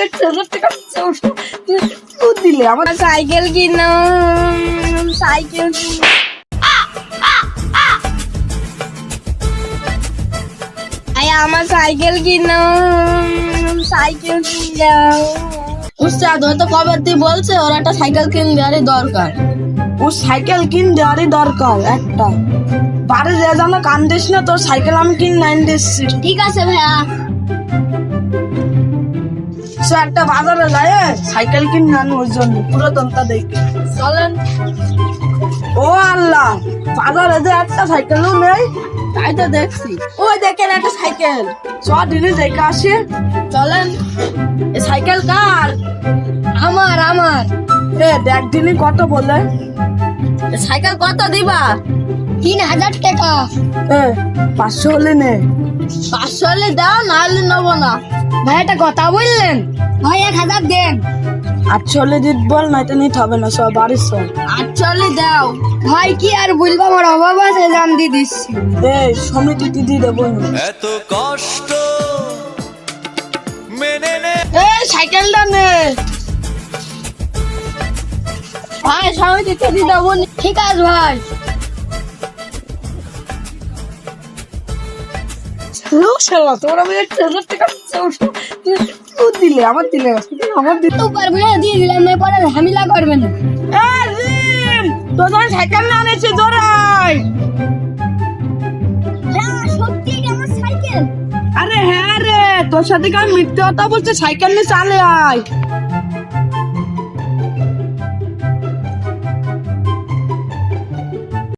1,000 টাকা তুই দিলে আমার সাইকেল কিনো সাইকেল আমার সাইকেল কিনো সাইকেল কিনাও। উস্তাদ হয়তো কবে দিয়ে বলছে ওর একটা সাইকেল কিনে দেওয়ারই দরকার। ও সাইকেল কিন দেওয়ারই দরকার একটা। বাড়ি যে জানো কান্দিস না, তোর সাইকেল আমি কিন নাইন দিচ্ছি। ঠিক আছে ভাইয়া। সে একটা বাজারে যায় সাইকেল কিন আনো ওর জন্য পুরো দমটা দেখে চলেন। ও আল্লাহ, বাজারে যে একটা সাইকেলও নেই। তাই তো দেখছি। ওই দেখেন একটা সাইকেল। সব দিনে দেখে আসে। চলেন। এ সাইকেল কার? আমার আমার এ দেখ দিনে কত বলে। সাইকেল কত দিবা? 3,000 টাকা। এ 500 হলে নে। 500 হলে দাও, নাহলে নেবো না। ভাই একটা কথা বললেন, ভাই 1,000 দেন। 800 হলে দিত বল, নয়তো নিতে হবে না, সব বাড়ির সব। 800 হলে দাও। ভাই কি আর বলবো, আমার অভাব আছে, দাম দিয়ে দিচ্ছি। এই সমিতি দিদি দেবো না। এত কষ্ট মেনে নে। এই সাইকেলটা নে। ভাই সমিতি দিয়ে দেবো। ঠিক আছে ভাই। শালা তোর আমি 1,000 টাকা তুই দিলে আমার দিলে আমার দিলে। তো পারবি না, দিয়ে দিলাম, না পরে ঝামেলা করবে না। তোর জন্য সাইকেল না আনেছি জোরাই। হ্যাঁ সত্যি আমার সাইকেল। আরে হ্যাঁ রে, তোর সাথে কার মিথ্যে কথা বলছে, সাইকেল নিয়ে চালে আয়।